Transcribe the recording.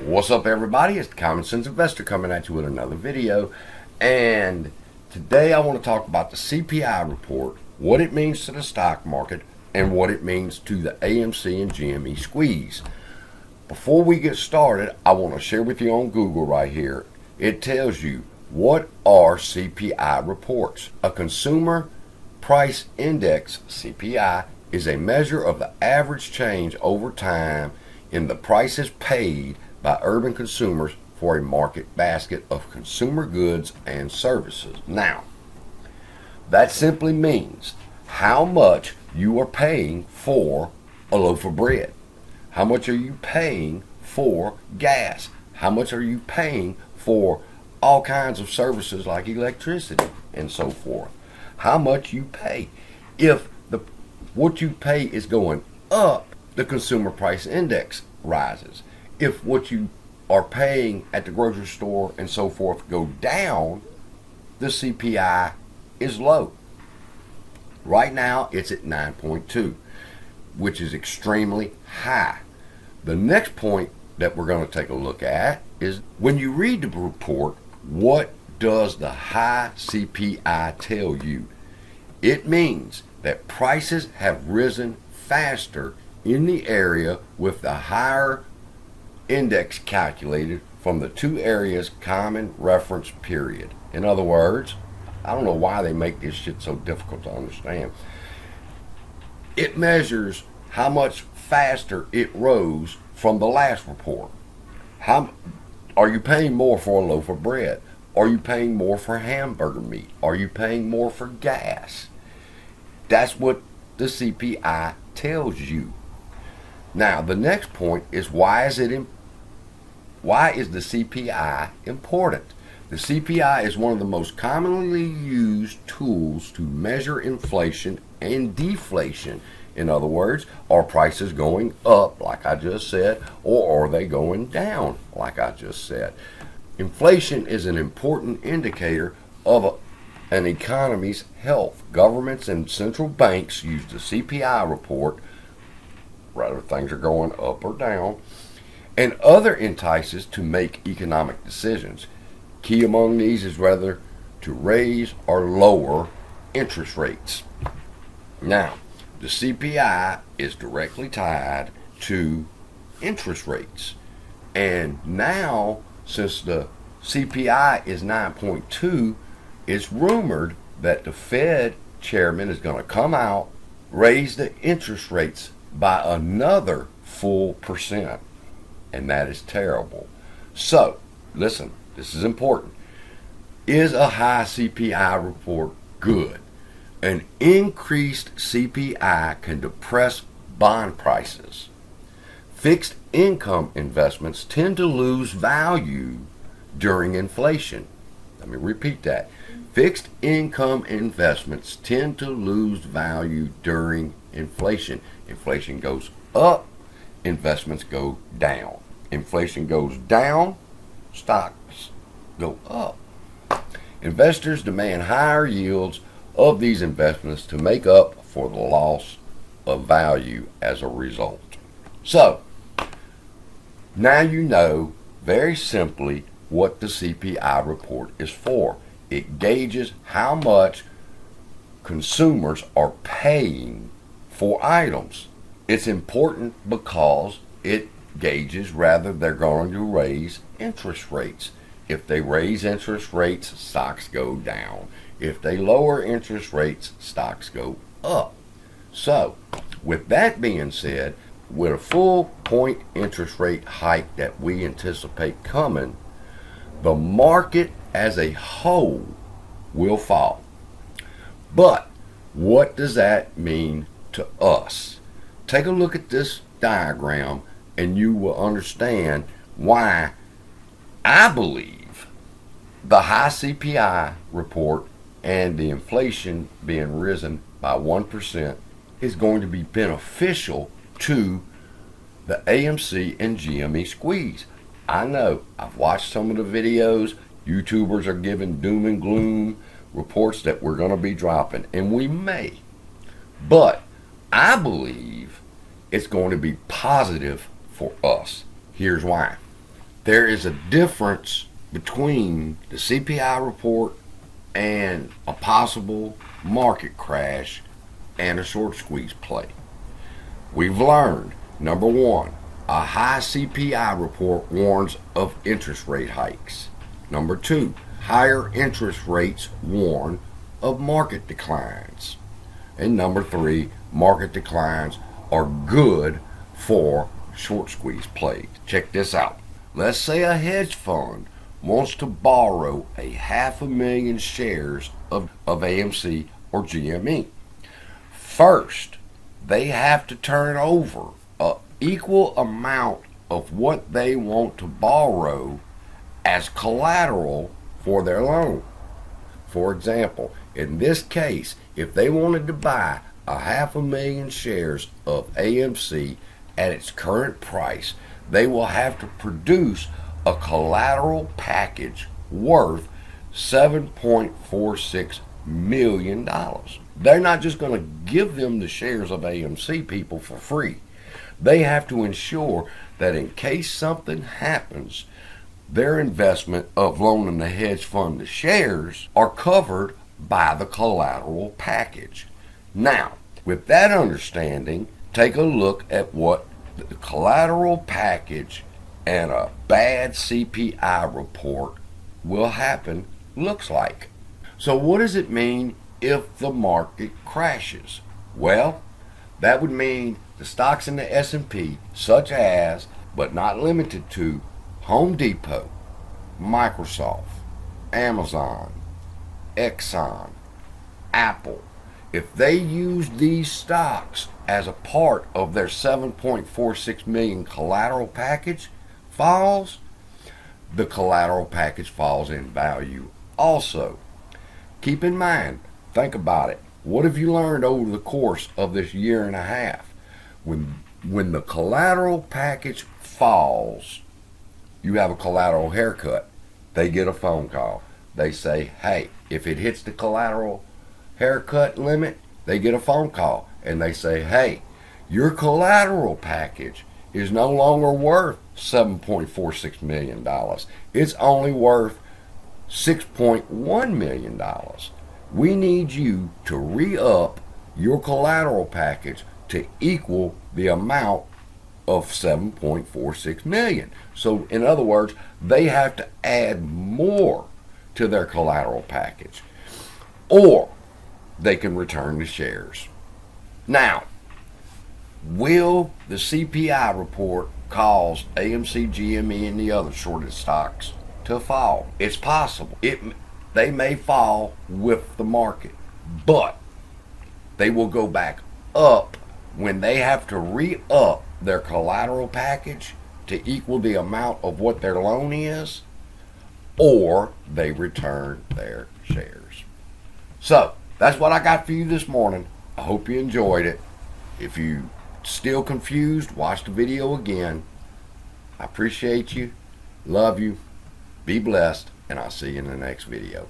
What's up, everybody? It's the Common Sense Investor coming at you with another video. And today I want to talk about the CPI report, what it means to the stock market, and what it means to the AMC and GME Squeeze. Before we get started, I want to share with you on Google right here. It tells you what are CPI reports. A consumer price index, CPI, is a measure of the average change over time in the prices paid by urban consumers for a market basket of consumer goods and services. Now, that simply means how much you are paying for a loaf of bread. How much are you paying for gas? How much are you paying for all kinds of services like electricity and so forth? How much you pay. If what you pay is going up, the consumer price index rises. If what you are paying at the grocery store and so forth go down, the CPI is low. Right now it's at 9.2, which is extremely high. The next point that we're going to take a look at is when you read the report, what does the high CPI tell you? It means that prices have risen faster in the area with the higher index calculated from the two areas' common reference period. In other words, I don't know why they make this shit so difficult to understand. It measures how much faster it rose from the last report. How are you paying more for a loaf of bread? Are you paying more for hamburger meat? Are you paying more for gas? That's what the CPI tells you. Now, the next point is why is the CPI important? The CPI is one of the most commonly used tools to measure inflation and deflation. In other words, are prices going up, like I just said, or are they going down, like I just said? Inflation is an important indicator of an economy's health. Governments and central banks use the CPI report, whether things are going up or down, and other indices to make economic decisions. Key among these is whether to raise or lower interest rates. Now, the CPI is directly tied to interest rates. And now, since the CPI is 9.2, it's rumored that the Fed chairman is going to come out, raise the interest rates by another full percent. And that is terrible. So, listen, this is important. Is a high CPI report good? An increased CPI can depress bond prices. Fixed income investments tend to lose value during inflation. Let me repeat that. Fixed income investments tend to lose value during inflation. Inflation goes up, investments go down. Inflation goes down, stocks go up. Investors demand higher yields of these investments to make up for the loss of value as a result. So, now you know very simply what the CPI report is for. It gauges how much consumers are paying for items. It's important because it gauges whether they're going to raise interest rates. If they raise interest rates, stocks go down. If they lower interest rates, stocks go up. So, with that being said, with a full point interest rate hike that we anticipate coming, the market as a whole will fall. But what does that mean to us? Take a look at this diagram and you will understand why I believe the high CPI report and the inflation being risen by 1% is going to be beneficial to the AMC and GME Squeeze. I know, I've watched some of the videos. YouTubers are giving doom and gloom reports that we're going to be dropping, and we may. But I believe it's going to be positive for us. Here's why. there is a difference between the CPI report and a possible market crash and a short squeeze play. We've learned, number one, a high CPI report warns of interest rate hikes. Number two, higher interest rates warn of market declines. And number three, market declines are good for short squeeze plays. Check this out. Let's say a hedge fund wants to borrow 500,000 shares of AMC or GME. First, they have to turn over an equal amount of what they want to borrow as collateral for their loan. For example, in this case, if they wanted to buy 500,000 shares of AMC at its current price, they will have to produce a collateral package worth $7.46 million. They're not just going to give them the shares of AMC, people, for free. They have to ensure that in case something happens, their investment of loaning the hedge fund the shares are covered by the collateral package. Now, with that understanding, take a look at what the collateral package and a bad CPI report will happen looks like. So what does it mean if the market crashes? Well, that would mean the stocks in the S&P, such as, but not limited to, Home Depot, Microsoft, Amazon, Exxon, Apple, if they use these stocks as a part of their 7.46 million collateral package falls, the collateral package falls in value also. Keep in mind, think about it. What have you learned over the course of this year and a half? When the collateral package falls, you have a collateral haircut. They get a phone call. They say, hey, if it hits the collateral haircut limit, they get a phone call and they say, hey, your collateral package is no longer worth $7.46 million. It's only worth $6.1 million. We need you to re-up your collateral package to equal the amount of $7.46 million. So in other words, they have to add more to their collateral package, or they can return the shares. Now, will the CPI report cause AMC, GME, and the other shorted stocks to fall? It's possible. They may fall with the market, but they will go back up when they have to re-up their collateral package to equal the amount of what their loan is, or they return their shares. So, that's what I got for you this morning. I hope you enjoyed it. If you still confused, watch the video again. I appreciate you, love you, be blessed, and I'll see you in the next video.